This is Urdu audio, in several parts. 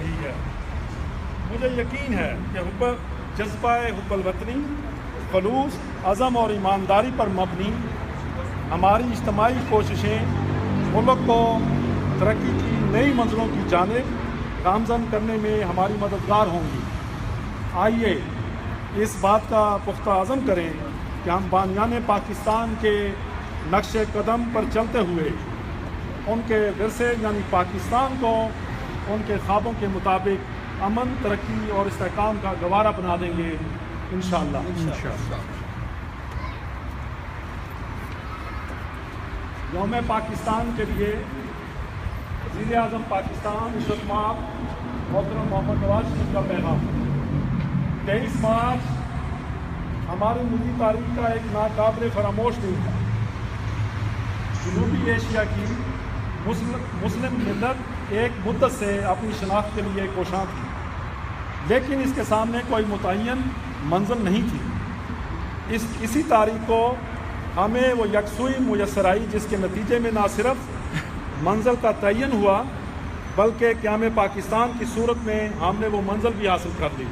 رہی ہے۔ مجھے یقین ہے کہ جذبہ حب الوطنی، خلوص، عزم اور ایمانداری پر مبنی ہماری اجتماعی کوششیں ملک کو ترقی کی نئی منزلوں کی جانب گامزن کرنے میں ہماری مددگار ہوں گی۔ آئیے اس بات کا پختہ عزم کریں کہ ہم بانیان پاکستان کے نقش قدم پر چلتے ہوئے ان کے ورثے یعنی پاکستان کو ان کے خوابوں کے مطابق امن، ترقی اور استحکام کا گوارا بنا دیں گے انشاءاللہ۔ یوم پاکستان کے لیے وزیر اعظم پاکستان عزت مآب محترم محمد نواز شریف کا پیغام۔ 23 مارچ ہماری ملکی تاریخ کا ایک ناقابل فراموش دن تھا۔ جنوبی ایشیا کی مسلم ملت ایک مدت سے اپنی شناخت کے لیے کوشاں تھی، لیکن اس کے سامنے کوئی متعین منزل نہیں تھی۔ اسی تاریخ کو ہمیں وہ یکسوئی میسر آئی جس کے نتیجے میں نہ صرف منزل کا تعین ہوا بلکہ قیام پاکستان کی صورت میں ہم نے وہ منزل بھی حاصل کر لی۔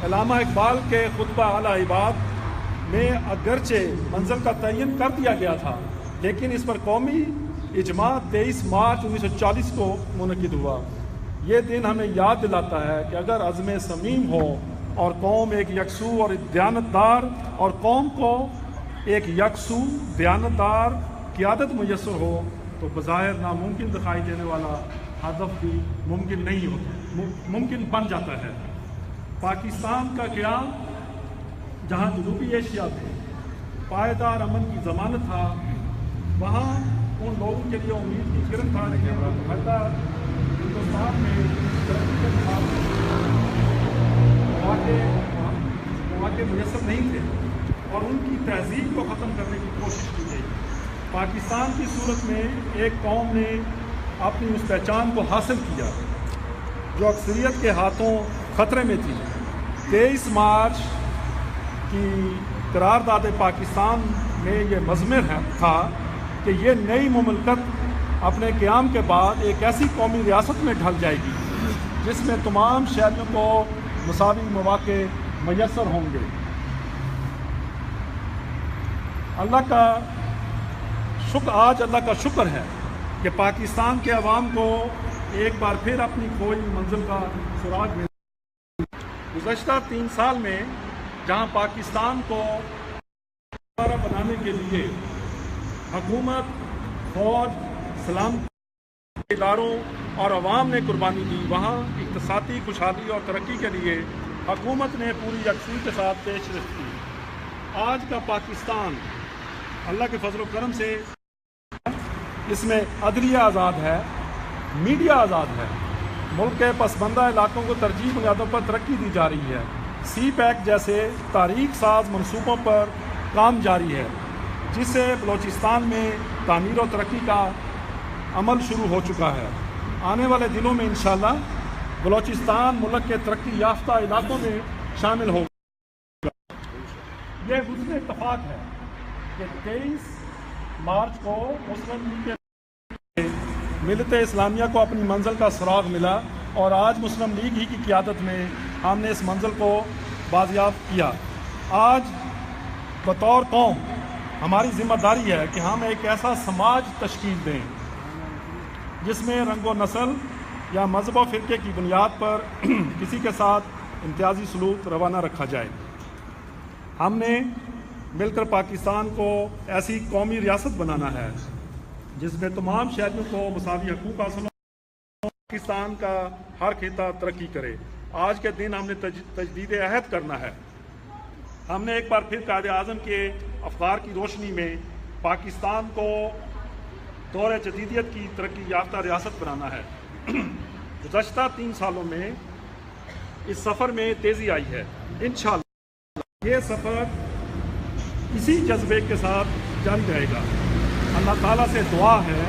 علامہ اقبال کے خطبہ اعلیٰ عباد میں اگرچہ منزل کا تعین کر دیا گیا تھا، لیکن اس پر قومی اجماع 23 مارچ 1940 کو منعقد ہوا۔ یہ دن ہمیں یاد دلاتا ہے کہ اگر عزم صمیم ہو اور قوم ایک یکسو اور دیانتدار اور قوم کو ایک یکسو دیانتدار قیادت میسر ہو تو بظاہر ناممکن دکھائی دینے والا ہدف بھی ممکن نہیں ہوتا، ممکن بن جاتا ہے۔ پاکستان کا قیام جہاں جنوبی ایشیا میں پائیدار امن کی ضمانت تھا، وہاں ان لوگوں کے لیے امید کی کرن تھا کہ متحدہ ہندوستان میں ترقی کے مواقع میسر نہیں تھے اور ان کی تہذیب کو ختم کرنے کی کوشش کی گئی۔ پاکستان کی صورت میں ایک قوم نے اپنی اس پہچان کو حاصل کیا جو اکثریت کے ہاتھوں خطرے میں تھی۔ 23 مارچ کی قرارداد پاکستان میں یہ مضمر تھا کہ یہ نئی مملکت اپنے قیام کے بعد ایک ایسی قومی ریاست میں ڈھل جائے گی جس میں تمام شہریوں کو مساوی مواقع میسر ہوں گے۔ آج اللہ کا شکر ہے کہ پاکستان کے عوام کو ایک بار پھر اپنی کھوئی منزل کا سراغ ملا۔ گزشتہ 3 سال میں جہاں پاکستان کو دوبارہ بنانے کے لیے حکومت، فوج، سلامتی اداروں اور عوام نے قربانی دی، وہاں اقتصادی خوشحالی اور ترقی کے لیے حکومت نے پوری یکسوئی کے ساتھ پیش رفت کی۔ آج کا پاکستان اللہ کے فضل و کرم سے اس میں عدلیہ آزاد ہے، میڈیا آزاد ہے، ملک کے پسماندہ علاقوں کو ترجیحی بنیادوں پر ترقی دی جا رہی ہے، سی پیک جیسے تاریخ ساز منصوبوں پر کام جاری ہے، جس سے بلوچستان میں تعمیر و ترقی کا عمل شروع ہو چکا ہے۔ آنے والے دنوں میں انشاءاللہ بلوچستان ملک کے ترقی یافتہ علاقوں میں شامل ہوگا۔ یہ حسن اتفاق ہے کہ 23 مارچ کو مسلم لیگ کے ملت اسلامیہ کو اپنی منزل کا سراغ ملا اور آج مسلم لیگ ہی کی قیادت میں ہم نے اس منزل کو بازیافت کیا۔ آج بطور قوم ہماری ذمہ داری ہے کہ ہم ایک ایسا سماج تشکیل دیں جس میں رنگ و نسل یا مذہب و فرقے کی بنیاد پر کسی کے ساتھ امتیازی سلوک روا نہ رکھا جائے۔ ہم نے مل کر پاکستان کو ایسی قومی ریاست بنانا ہے جس میں تمام شہریوں کو مساوی حقوق حاصل ہوں، پاکستان کا ہر خطہ ترقی کرے۔ آج کے دن ہم نے تجدید عہد کرنا ہے۔ ہم نے ایک بار پھر قائد اعظم کے افکار کی روشنی میں پاکستان کو دور جدیدیت کی ترقی یافتہ ریاست بنانا ہے۔ گزشتہ 3 سالوں میں اس سفر میں تیزی آئی ہے۔ انشاءاللہ یہ سفر اسی جذبے کے ساتھ جاری رہے گا۔ اللہ تعالیٰ سے دعا ہے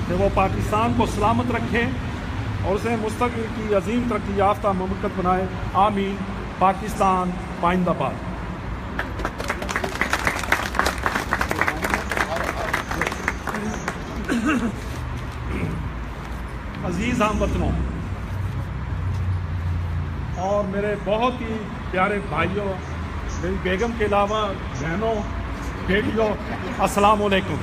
کہ وہ پاکستان کو سلامت رکھے اور اسے مستقبل کی عظیم ترقی یافتہ مملکت بنائے۔ آمین۔ پاکستان پائندہ باد۔ عزیز ہم وطنوں، اور میرے بہت ہی پیارے بھائیوں، میری بیگم کے علاوہ بہنوں، بیٹیوں، السلام علیکم۔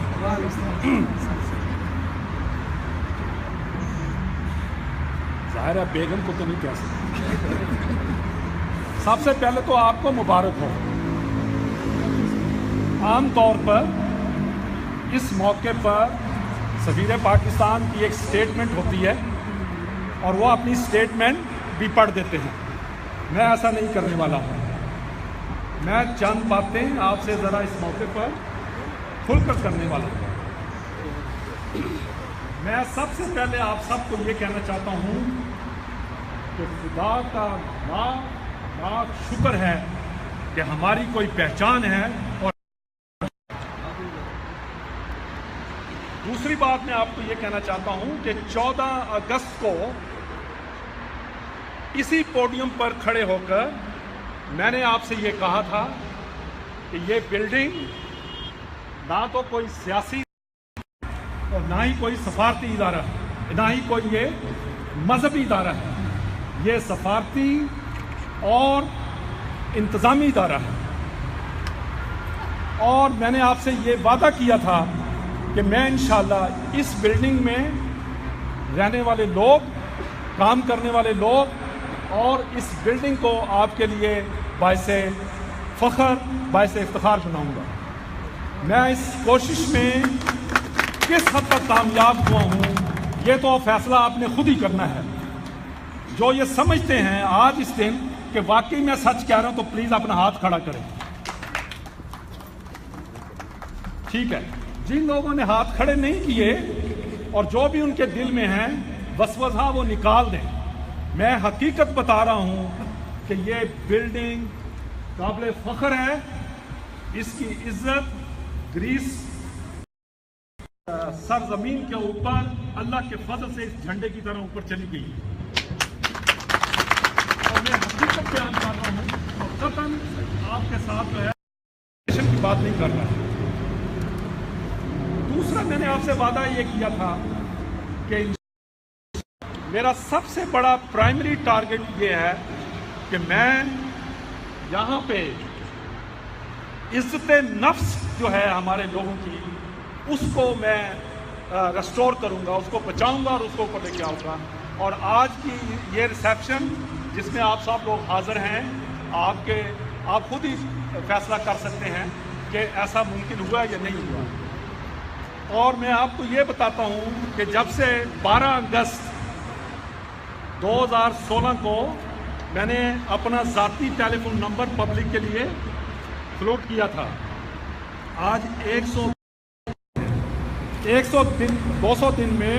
ظاہر ہے بیگم کو تو نہیں کہہ سکتے۔ سب سے پہلے تو آپ کو مبارک ہو۔ عام طور پر اس موقع پر سفیر پاکستان کی ایک سٹیٹمنٹ ہوتی ہے اور وہ اپنی سٹیٹمنٹ بھی پڑھ دیتے ہیں۔ میں ایسا نہیں کرنے والا ہوں۔ میں چند باتیں آپ سے ذرا اس موقع پر کھل کر کرنے والا ہوں۔ میں سب سے پہلے آپ سب کو یہ کہنا چاہتا ہوں کہ خدا کا لاکھ شکر ہے کہ ہماری کوئی پہچان ہے۔ اور دوسری بات میں آپ کو یہ کہنا چاہتا ہوں کہ 14 اگست کو اسی پوڈیم پر کھڑے ہو کر میں نے آپ سے یہ کہا تھا کہ یہ بلڈنگ نہ تو کوئی سیاسی اور نہ ہی کوئی سفارتی ادارہ ہے، نہ ہی کوئی یہ مذہبی ادارہ ہے، یہ سفارتی اور انتظامی ادارہ ہے۔ اور میں نے آپ سے یہ وعدہ کیا تھا کہ میں انشاءاللہ اس بلڈنگ میں رہنے والے لوگ، کام کرنے والے لوگ اور اس بلڈنگ کو آپ کے لیے باعث فخر، باعث افتخار بناؤں گا۔ میں اس کوشش میں کس حد تک کامیاب ہوا ہوں یہ تو فیصلہ آپ نے خود ہی کرنا ہے۔ جو یہ سمجھتے ہیں آج اس دن کہ واقعی میں سچ کہہ رہا ہوں تو پلیز اپنا ہاتھ کھڑا کریں۔ ٹھیک ہے، جن لوگوں نے ہاتھ کھڑے نہیں کیے اور جو بھی ان کے دل میں ہیں وسوسہ وہ نکال دیں۔ میں حقیقت بتا رہا ہوں کہ یہ بلڈنگ قابل فخر ہے۔ اس کی عزت گریس سرزمین کے اوپر اللہ کے فضل سے اس جھنڈے کی طرح اوپر چلی گئی ہے۔ اور میں حقیقت بیان کر رہا ہوں اور قطعاً آپ کے ساتھ جو ہے کی بات نہیں کر رہا۔ دوسرا میں نے آپ سے وعدہ یہ کیا تھا کہ میرا سب سے بڑا پرائمری ٹارگٹ یہ ہے کہ میں یہاں پہ عزت نفس جو ہے ہمارے لوگوں کی، اس کو میں ریسٹور کروں گا، اس کو بچاؤں گا اور اس کو اوپر لے کے آؤں گا۔ اور آج کی یہ ریسیپشن جس میں آپ سب لوگ حاضر ہیں، آپ خود ہی فیصلہ کر سکتے ہیں کہ ایسا ممکن ہوا یا نہیں ہوا۔ اور میں آپ کو یہ بتاتا ہوں کہ جب سے 12 اگست 2016 کو میں نے اپنا ذاتی ٹیلی فون نمبر پبلک کے لیے فلوٹ کیا تھا، آج 200 دن میں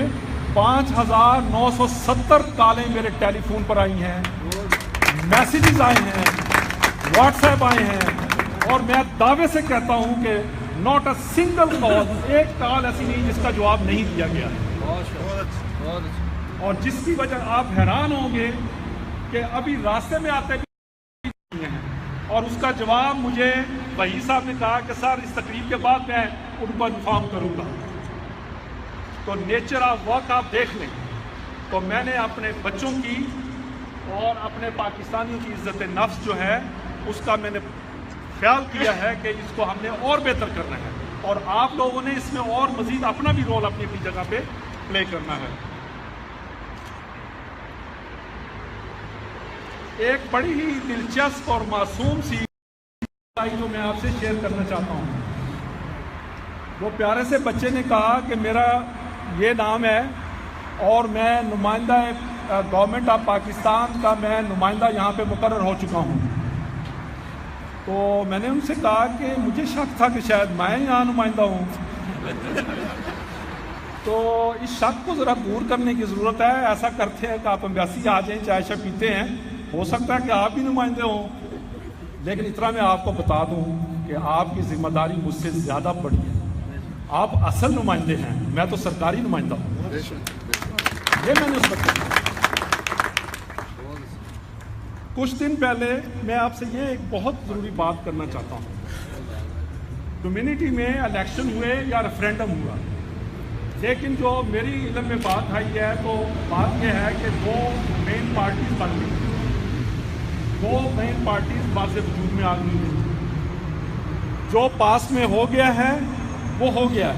5970 کالیں میرے ٹیلی فون پر آئی ہیں، میسیجز آئے ہیں، واٹس ایپ آئے ہیں، اور میں دعوے سے کہتا ہوں کہ ناٹ اے سنگل کال، ایک کال ایسی نہیں جس کا جواب نہیں دیا گیا ہے۔ اور جس کی وجہ آپ حیران ہوں گے کہ ابھی راستے میں آتے بھی ہیں، اور اس کا جواب مجھے وحید صاحب نے کہا کہ سر اس تقریب کے بعد میں ان کو انفارم کروں گا۔ تو نیچر آف ورک آپ دیکھ لیں۔ تو میں نے اپنے بچوں کی اور اپنے پاکستانیوں کی عزت نفس جو ہے اس کا میں نے خیال کیا ہے کہ اس کو ہم نے اور بہتر کرنا ہے، اور آپ لوگوں نے اس میں اور مزید اپنا بھی رول اپنی اپنی جگہ پہ پلے کرنا ہے۔ ایک بڑی ہی دلچسپ اور معصوم سی جو میں آپ سے شیئر کرنا چاہتا ہوں۔ وہ پیارے سے بچے نے کہا کہ میرا یہ نام ہے اور میں نمائندہ گورنمنٹ آف پاکستان کا میں نمائندہ یہاں پہ مقرر ہو چکا ہوں۔ تو میں نے ان سے کہا کہ مجھے شک تھا کہ شاید میں یہاں نمائندہ ہوں۔ تو اس شک کو ذرا دور کرنے کی ضرورت ہے۔ ایسا کرتے ہیں کہ آپ امبیسی آ جائیں، چائے شاہ پیتے ہیں، ہو سکتا ہے کہ آپ بھی نمائندے ہوں، لیکن اتنا میں آپ کو بتا دوں کہ آپ کی ذمہ داری مجھ سے زیادہ بڑی ہے۔ آپ اصل نمائندے ہیں، میں تو سرکاری نمائندہ ہوں۔ یہ میں نے اس وقت کہا۔ کچھ دن پہلے میں آپ سے یہ ایک بہت ضروری بات کرنا چاہتا ہوں۔ کمیونٹی میں الیکشن ہوئے یا ریفرینڈم ہوا، لیکن جو میری علم میں بات آئی ہے تو بات یہ ہے کہ دو مین پارٹیز بن گئی۔ دو مین پارٹیز بعد سے وجود میں آ گئی ہیں. جو پاس میں ہو گیا ہے وہ ہو گیا ہے.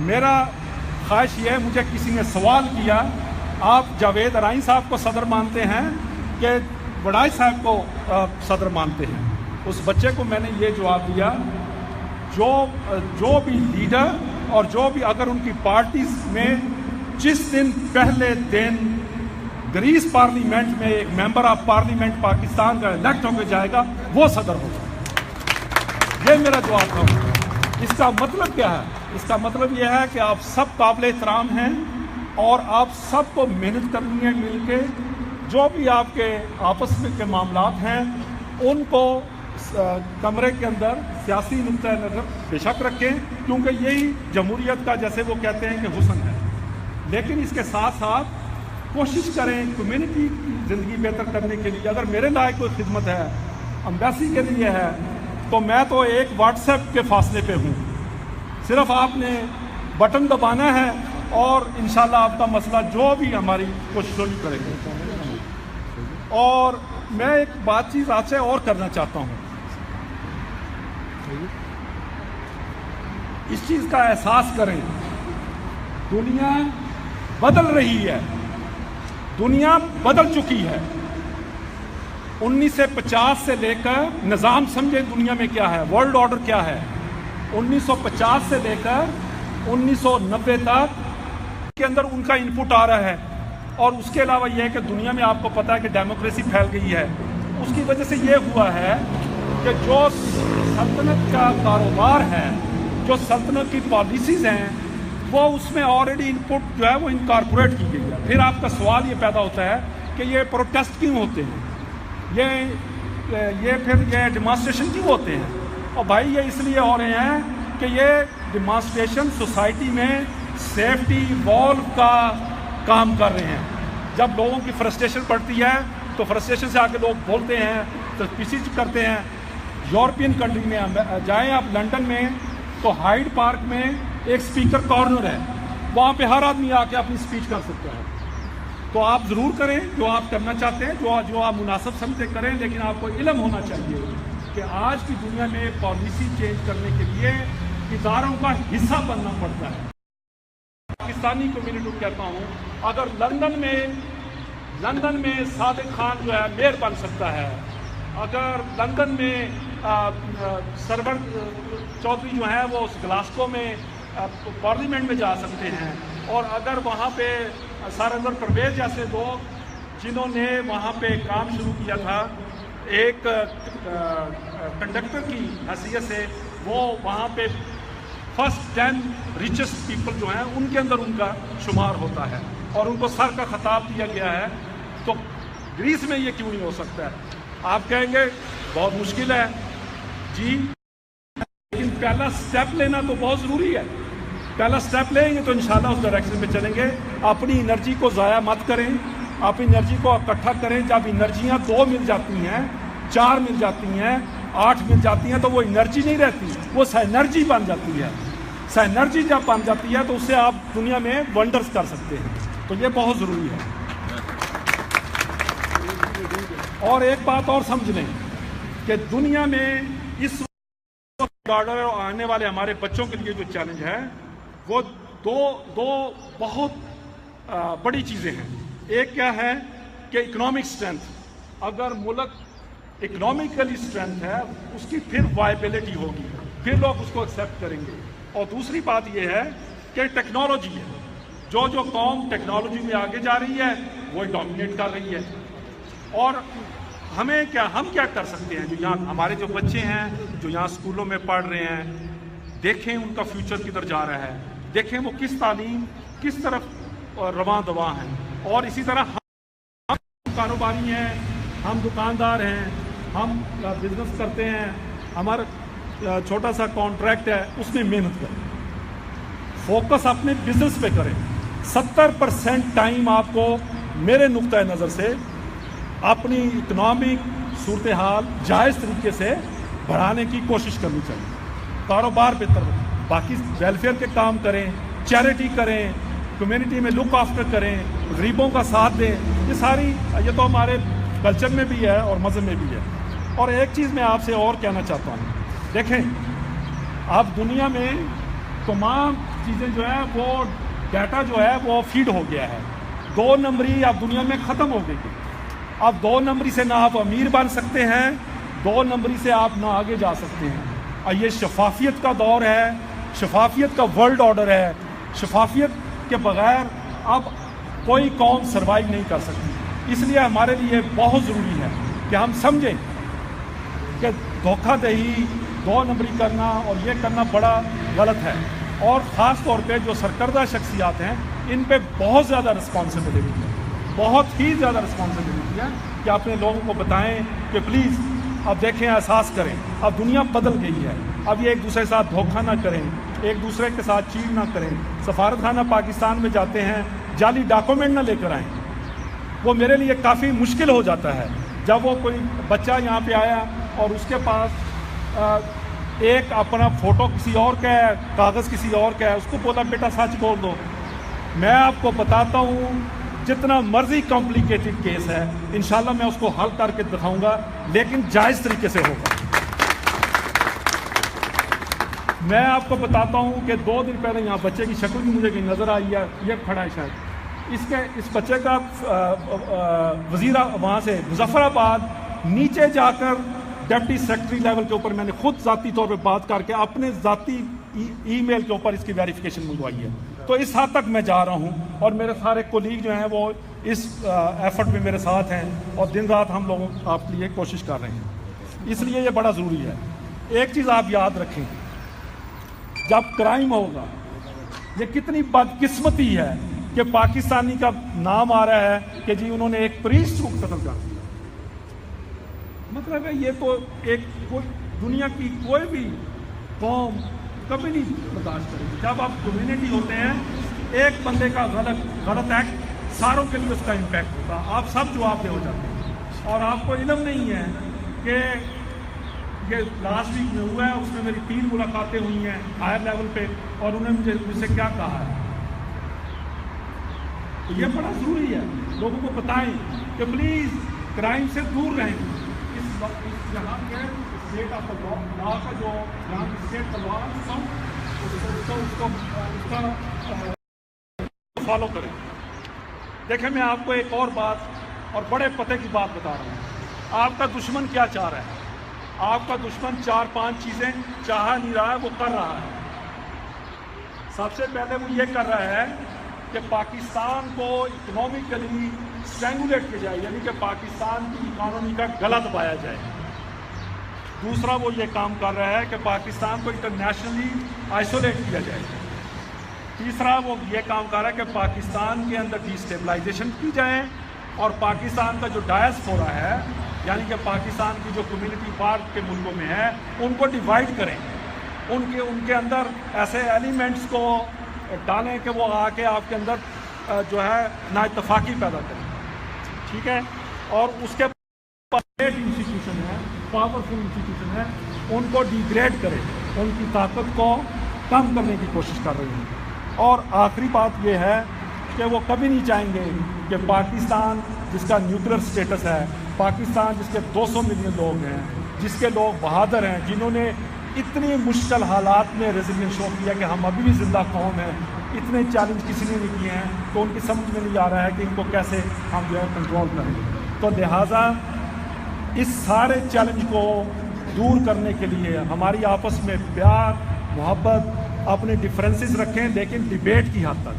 میرا خواہش یہ ہے, مجھے کسی نے سوال کیا آپ جاوید ارائیں صاحب کو صدر مانتے ہیں کہ وڈائی صاحب کو صدر مانتے ہیں. اس بچے کو میں نے یہ جواب دیا, جو بھی لیڈر اور جو بھی اگر ان کی پارٹیز میں جس دن پہلے دن گریس پارلیمنٹ میں ایک ممبر آف پارلیمنٹ پاکستان کا الیکٹ ہو کے جائے گا وہ صدر ہوگا. یہ میرا جواب تھا. اس کا مطلب کیا ہے؟ اس کا مطلب یہ ہے کہ آپ سب قابل احترام ہیں اور آپ سب کو محنت کرنی ہے مل کے. جو بھی آپ کے آپس میں کے معاملات ہیں ان کو کمرے کے اندر سیاسی نقطۂ نظر بے شک رکھیں, کیونکہ یہی جمہوریت کا جیسے وہ کہتے ہیں کہ حسن ہے. لیکن اس کے ساتھ ساتھ کوشش کریں کمیونٹی کی زندگی بہتر کرنے کے لیے. اگر میرے لائق کوئی خدمت ہے, امبیسی کے لیے ہے, تو میں تو ایک واٹس ایپ کے فاصلے پہ ہوں. صرف آپ نے بٹن دبانا ہے اور انشاءاللہ آپ کا مسئلہ جو بھی ہماری کوششوں بھی کریں گے. اور میں ایک بات چیز آپ سے اور کرنا چاہتا ہوں. اس چیز کا احساس کریں, دنیا بدل رہی ہے, دنیا بدل چکی ہے. 1950 سے لے کر نظام سمجھے دنیا میں کیا ہے, ورلڈ آرڈر کیا ہے. 1950 سے لے کر 1990 تک کے اندر ان کا انپٹ آ رہا ہے. اور اس کے علاوہ یہ ہے کہ دنیا میں آپ کو پتہ ہے کہ ڈیموکریسی پھیل گئی ہے. اس کی وجہ سے یہ ہوا ہے کہ جو سلطنت کا کاروبار ہے, جو سلطنت کی پالیسیز ہیں, وہ اس میں آلریڈی انپٹ جو ہے وہ انکارپوریٹ کی گئی ہے. پھر آپ کا سوال یہ پیدا ہوتا ہے کہ یہ پروٹیسٹ کیوں ہوتے ہیں, یہ پھر یہ ڈیمانسٹریشن کیوں ہوتے ہیں. اور بھائی یہ اس لیے ہو رہے ہیں کہ یہ ڈیمانسٹریشن سوسائٹی میں سیفٹی والو کا کام کر رہے ہیں. جب لوگوں کی فرسٹریشن بڑھتی ہے تو فرسٹریشن سے آ کے لوگ بولتے ہیں, تشویش کرتے ہیں. یورپین کنٹری میں جائیں آپ, لنڈن میں تو ہائیڈ پارک میں ایک سپیکر کارنر ہے, وہاں پہ ہر آدمی آ کے اپنی اسپیچ کر سکتا ہے. تو آپ ضرور کریں جو آپ کرنا چاہتے ہیں, جو آپ مناسب سمجھتے کریں, لیکن آپ کو علم ہونا چاہیے کہ آج کی دنیا میں پالیسی چینج کرنے کے لیے اداروں کا حصہ بننا پڑتا ہے. پاکستانی کمیونٹی کو کہتا ہوں, اگر لندن میں صادق خان جو ہے میئر بن سکتا ہے, اگر لندن میں سرور چودھری جو ہیں وہ گلاسکو میں پارلیمنٹ میں جا سکتے ہیں, اور اگر وہاں پہ سر انور پرویز جیسے لوگ جنہوں نے وہاں پہ کام شروع کیا تھا ایک کنڈکٹر کی حیثیت سے, وہ وہاں پہ فرسٹ 10 ریچسٹ پیپل جو ہیں ان کے اندر ان کا شمار ہوتا ہے, اور ان کو سر کا خطاب دیا گیا ہے. تو گریس میں یہ کیوں نہیں ہو سکتا ہے؟ آپ کہیں گے بہت مشکل ہے جی, لیکن پہلا سٹیپ لینا تو بہت ضروری ہے. پہلا سٹیپ لیں گے تو انشاءاللہ اس ڈائریکشن پہ چلیں گے. اپنی انرجی کو ضائع مت کریں, اپنی انرجی کو اکٹھا کریں. جب انرجیاں 2 مل جاتی ہیں, 4 مل جاتی ہیں, 8 مل جاتی ہیں, تو وہ انرجی نہیں رہتی, وہ سائنرجی بن جاتی ہے. سائنرجی جب بن جاتی ہے تو اس سے آپ دنیا میں ونڈرز کر سکتے ہیں. تو یہ بہت ضروری ہے. اور ایک بات اور سمجھ لیں کہ دنیا میں اس آرڈر اور آنے والے ہمارے بچوں کے لیے جو چیلنج ہے وہ دو بہت بڑی چیزیں ہیں. ایک کیا ہے کہ اکنامک اسٹرینتھ. اگر ملک اکنامکلی اسٹرینتھ ہے اس کی پھر وائبلٹی ہوگی, پھر لوگ اس کو ایکسیپٹ کریں گے. اور دوسری بات یہ ہے کہ ٹیکنالوجی ہے, جو قوم ٹیکنالوجی میں آگے جا رہی ہے وہ ڈومینیٹ کر رہی ہے. اور ہم کیا کر سکتے ہیں, جو یہاں ہمارے جو بچے ہیں جو یہاں اسکولوں میں پڑھ رہے ہیں, دیکھیں ان کا فیوچر کدھر جا رہا ہے, دیکھیں وہ کس تعلیم کس طرف رواں دواں ہیں. اور اسی طرح ہم کاروباری ہیں, ہم دکاندار ہیں, ہم بزنس کرتے ہیں, ہمارا چھوٹا سا کانٹریکٹ ہے, اس میں محنت کریں, فوکس اپنے بزنس پہ کریں. 70% ٹائم آپ کو میرے نقطۂ نظر سے اپنی اکنامک صورتحال جائز طریقے سے بڑھانے کی کوشش کرنی چاہیے. کاروبار بہتر ہو, باقی ویلفیئر کے کام کریں, چیریٹی کریں, کمیونٹی میں لک آفٹر کریں, غریبوں کا ساتھ دیں. یہ تو ہمارے کلچر میں بھی ہے اور مذہب میں بھی ہے. اور ایک چیز میں آپ سے اور کہنا چاہتا ہوں, دیکھیں اب دنیا میں تمام چیزیں جو ہے وہ ڈیٹا جو ہے وہ فیڈ ہو گیا ہے. 2 نمبری اب دنیا میں ختم ہو گئی. اب 2 نمبری سے نہ آپ امیر بن سکتے ہیں, 2 نمبری سے آپ نہ آگے جا سکتے ہیں. اور یہ شفافیت کا دور ہے, شفافیت کا ورلڈ آرڈر ہے. شفافیت کے بغیر اب کوئی قوم سروائیو نہیں کر سکتی. اس لیے ہمارے لیے بہت ضروری ہے کہ ہم سمجھیں کہ دھوکہ دہی, 2 نمبری کرنا اور یہ کرنا بڑا غلط ہے. اور خاص طور پہ جو سرکردہ شخصیات ہیں ان پہ بہت زیادہ رسپانسبلٹی ہے, بہت ہی زیادہ رسپانسبلٹی ہے کہ اپنے لوگوں کو بتائیں کہ پلیز اب دیکھیں, احساس کریں, اب دنیا بدل گئی ہے. اب یہ ایک دوسرے کے ساتھ دھوکہ نہ کریں, ایک دوسرے کے ساتھ چیٹ نہ کریں. سفارت خانہ پاکستان میں جاتے ہیں, جعلی ڈاکومنٹ نہ لے کر آئیں. وہ میرے لیے کافی مشکل ہو جاتا ہے جب وہ کوئی بچہ یہاں پہ آیا اور اس کے پاس ایک اپنا فوٹو کسی اور کا ہے, کاغذ کسی اور کا ہے, اس کو بولا بیٹا سچ بول دو. میں آپ کو بتاتا ہوں جتنا مرضی کمپلیکیٹڈ کیس ہے انشاءاللہ میں اس کو حل کر کے دکھاؤں گا, لیکن جائز طریقے سے ہوگا. میں آپ کو بتاتا ہوں کہ 2 دن پہلے یہاں بچے کی شکل بھی مجھے کہیں نظر آئی ہے, یہ کھڑا ہے شاید, اس بچے کا وزیر وہاں سے مظفر آباد نیچے جا کر ڈپٹی سیکرٹری لیول کے اوپر میں نے خود ذاتی طور پہ بات کر کے اپنے ذاتی ای میل کے اوپر اس کی ویریفیکیشن منگوائی ہے. تو اس حد تک میں جا رہا ہوں اور میرے سارے کولیگ جو ہیں وہ اس ایفرٹ میں میرے ساتھ ہیں اور دن رات ہم لوگوں آپ کے لیے کوشش کر رہے ہیں. اس لیے یہ بڑا ضروری ہے. ایک چیز آپ یاد رکھیں, جب کرائم ہوگا, یہ کتنی بدقسمتی ہے کہ پاکستانی کا نام آ رہا ہے کہ جی انہوں نے ایک پریسٹ کو قتل کر دیا. مطلب ہے یہ تو ایک دنیا کی کوئی بھی قوم کبھی نہیں برداشت کرے گی. جب آپ کمیونٹی ہوتے ہیں, ایک بندے کا غلط ایکٹ ساروں کے لیے اس کا امپیکٹ ہوتا ہے, آپ سب جواب دہ ہو جاتے ہیں. اور آپ کو علم نہیں ہے کہ یہ لاسٹ ویک میں ہوا ہے, اس میں میری 3 ملاقاتیں ہوئی ہیں ہائر لیول پہ اور انہوں نے مجھ سے کیا کہا ہے. تو یہ بڑا ضروری ہے لوگوں کو بتائیں کہ پلیز کرائم سے دور رہیں. اس جہاں کے اسٹیٹ آف لا کا جو یہاں کی اسٹیٹ کا لا اس کا فالو کریں. دیکھیں میں آپ کو ایک اور بات اور بڑے پتے کی بات بتا رہا ہوں. آپ کا دشمن کیا چاہ رہا ہے؟ آپ کا دشمن 4-5 چیزیں چاہ نہیں رہا ہے, وہ کر رہا ہے. سب سے پہلے وہ یہ کر رہا ہے کہ پاکستان کو اکنامکلی اسٹرینگولیٹ کیا جائے, یعنی کہ پاکستان کی اکانومی کا گلا دبایا جائے. دوسرا وہ یہ کام کر رہا ہے کہ پاکستان کو انٹرنیشنلی آئسولیٹ کیا جائے. تیسرا وہ یہ کام کر رہا ہے کہ پاکستان کے اندر ڈی اسٹیبلائزیشن کی جائے اور پاکستان کا جو ڈائسپورا ہے, یعنی کہ پاکستان کی جو کمیونٹی باہر کے ملکوں میں ہے, ان کو ڈیوائڈ کریں. ان کے اندر ایسے ایلیمنٹس کو ڈالیں کہ وہ آ کے آپ کے اندر جو ہے نا اتفاقی پیدا کریں. ٹھیک ہے. اور اس کے انسٹیٹیوشن ہے, پاورفل انسٹیٹیوشن ہے, ان کو ڈیگریڈ کریں, ان کی طاقت کو کم کرنے کی کوشش کر رہی ہیں. اور آخری بات یہ ہے کہ وہ کبھی نہیں چاہیں گے کہ پاکستان جس کا نیوکلیر سٹیٹس ہے, پاکستان جس کے 200 ملین لوگ ہیں, جس کے لوگ بہادر ہیں, جنہوں نے اتنی مشکل حالات میں ریزیلینس شو کیا کہ ہم ابھی بھی زندہ قوم ہیں, اتنے چیلنج کسی نے نہیں کیے ہیں, تو ان کی سمجھ میں نہیں آ رہا ہے کہ ان کو کیسے ہم جو ہے کنٹرول کریں. تو لہٰذا اس سارے چیلنج کو دور کرنے کے لیے ہماری آپس میں پیار محبت, اپنے ڈفرینسز رکھیں لیکن ڈیبیٹ کی حد تک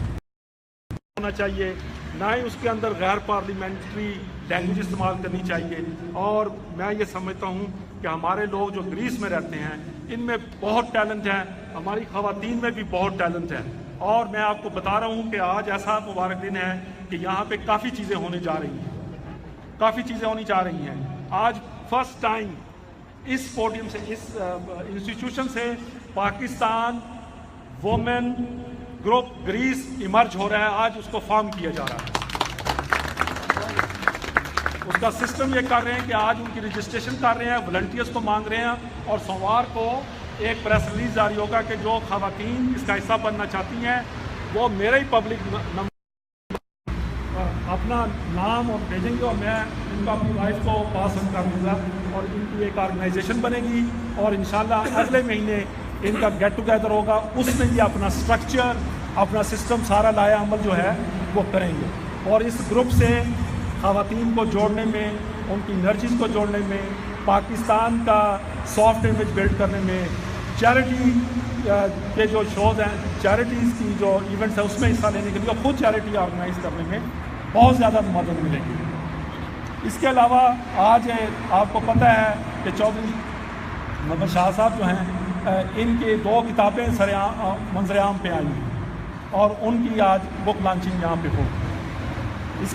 ہونا چاہیے, نہ ہی اس کے اندر غیر پارلیمنٹری لینگویج استعمال کرنی چاہیے. اور میں یہ سمجھتا ہوں کہ ہمارے لوگ جو گریس میں رہتے ہیں ان میں بہت ٹیلنٹ ہے, ہماری خواتین میں بھی بہت ٹیلنٹ ہے. اور میں آپ کو بتا رہا ہوں کہ آج ایسا مبارک دن ہے کہ یہاں پہ کافی چیزیں ہونے جا رہی ہیں, کافی چیزیں ہونی جا رہی ہیں. آج فرسٹ ٹائم اس پوڈیم سے, اس انسٹیٹیوشن سے Pakistan women group grace emerge ہو رہا ہے. آج اس کو فارم کیا جا رہا ہے. اس کا سسٹم یہ کر رہے ہیں کہ آج ان کی رجسٹریشن کر رہے ہیں, والنٹیئرس کو مانگ رہے ہیں, اور سوموار کو ایک پریس ریلیز جاری ہوگا کہ جو خواتین اس کا حصہ بننا چاہتی ہیں وہ میرا ہی پبلک نمبر اپنا نام اور بھیجیں گے اور میں ان کو اپنی وائف کو پاس آن کر دوں گا اور ان کی ایک آرگنائزیشن بنے گی اور انشاءاللہ اگلے مہینے ان کا گیٹ ٹوگیدر ہوگا. اس میں یہ اپنا اسٹرکچر اپنا سسٹم سارا لایا عمل جو ہے وہ کریں گے. اور اس گروپ سے خواتین کو جوڑنے میں ان کی انرجیز کو جوڑنے میں پاکستان کا سافٹ امیج بلڈ کرنے میں چیریٹی کے جو شوز ہیں چیریٹیز کی جو ایونٹس ہیں اس میں حصہ لینے کے لیے خود چیریٹی آرگنائز کرنے میں بہت زیادہ مدد ملے گی. اس کے علاوہ آج آپ کو پتہ ہے کہ چودھری محمد شاہ صاحب جو ہیں ان کی 2 کتابیں منظر عام پہ آئی ہیں اور ان کی آج بک لانچنگ یہاں پہ ہوگی اس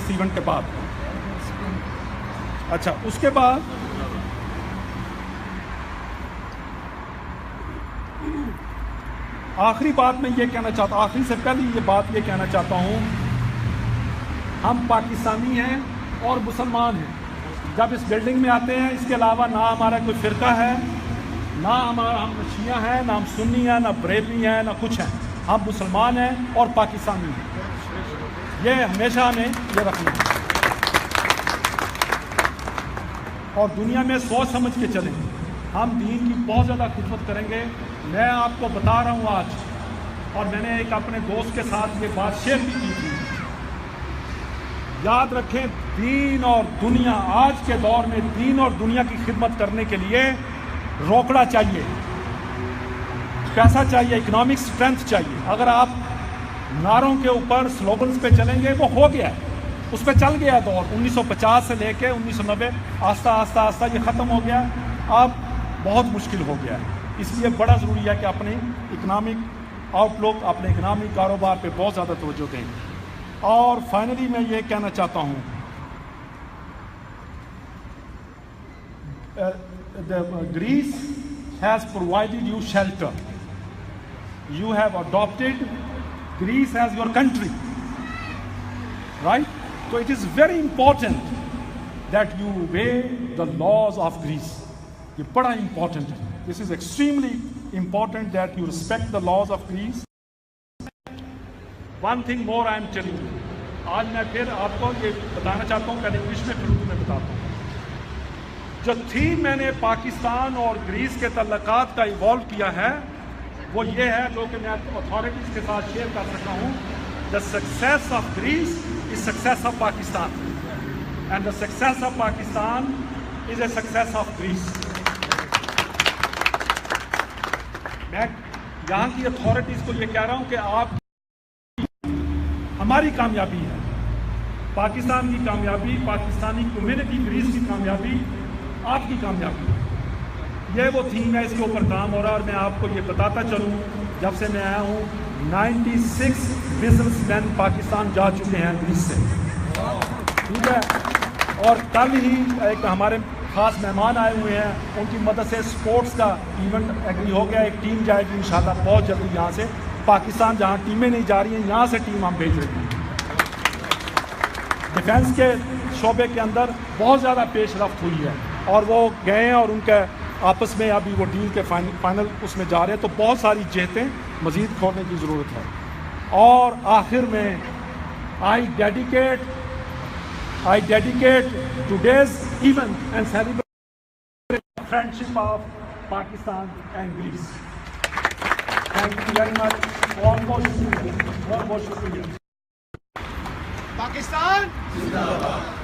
ایونٹ کے بعد. اچھا اس کے بعد آخری بات میں یہ کہنا چاہتا ہوں, آخری سے پہلے یہ بات یہ کہنا چاہتا ہوں, ہم پاکستانی ہیں اور مسلمان ہیں. جب اس بلڈنگ میں آتے ہیں اس کے علاوہ نہ ہمارا کوئی فرقہ ہے, نہ ہم شیعہ ہیں, نہ ہم سنی ہیں, نہ بریلوی ہیں, نہ کچھ ہیں. ہم مسلمان ہیں اور پاکستانی ہیں. یہ ہمیشہ ہمیں یہ رکھنا ہے اور دنیا میں سوچ سمجھ کے چلیں. ہم دین کی بہت زیادہ خدمت کریں گے. میں آپ کو بتا رہا ہوں آج, اور میں نے ایک اپنے دوست کے ساتھ یہ بات شیئر بھی کی تھی, یاد رکھیں دین اور دنیا, آج کے دور میں دین اور دنیا کی خدمت کرنے کے لیے روکڑا چاہیے, پیسہ چاہیے, اکنامک اسٹرینتھ چاہیے. اگر آپ نعروں کے اوپر سلوگنز پہ چلیں گے وہ ہو گیا ہے, اس پہ چل گیا دور. 1950 سے لے کے 1990 آہستہ آہستہ آہستہ یہ ختم ہو گیا. اب بہت مشکل ہو گیا ہے. اس لیے بڑا ضروری ہے کہ اپنے اکنامک آؤٹ لک, اپنے اکنامک کاروبار پہ بہت زیادہ توجہ دیں. اور فائنلی میں یہ کہنا چاہتا ہوں, Greece has provided you shelter. You have adopted Greece as your country, right? So it is very important that you obey the laws of Greece. یہ بڑا important ہے. This is extremely important that you respect the laws of Greece. One thing more I am telling you. آج میں پھر آپ کو یہ بتانا چاہتا ہوں, پہلے انگلش میں پھر اردو میں بتاتا ہوں. جو تھیم میں نے پاکستان اور گریس کے تعلقات کا ایوالو کیا ہے وہ یہ ہے جو کہ میں اتھارٹیز کے ساتھ شیئر کر سکتا ہوں. The success of grace is success of Pakistan, and the success of Pakistan is a success of grace. میں یہاں کی اتھارٹیز کو یہ کہہ رہا ہوں کہ آپ ہماری کامیابی ہے, پاکستان کی کامیابی, پاکستانی کمیونٹی گریس کی کامیابی آپ کی کامیابی ہے. یہ وہ تھیم ہے, اس کے اوپر کام ہو رہا ہے. اور میں آپ کو یہ بتاتا چلوں, جب سے میں آیا ہوں 96 بزنس مین پاکستان جا چکے ہیں گریس سے, ٹھیک ہے. اور کل ہی ایک ہمارے خاص مہمان آئے ہوئے ہیں, ان کی مدد سے سپورٹس کا ایونٹ ایگری ہو گیا. ایک ٹیم جائے گی انشاءاللہ بہت جلدی یہاں سے پاکستان, جہاں ٹیمیں نہیں جا رہی ہیں یہاں سے ٹیم ہم بھیج رہے ہیں. ڈیفینس کے شعبے کے اندر بہت زیادہ پیش رفت ہوئی ہے اور وہ گئے ہیں اور ان کے آپس میں ابھی وہ ڈیل کے فائنل اس میں جا رہے ہیں. تو بہت ساری جہتیں مزید کھولنے کی ضرورت ہے. اور آخر میں I dedicate today's event and celebrate the friendship of Pakistan and Greece. Thank you very much. One more shukriya. Pakistan Zindabad.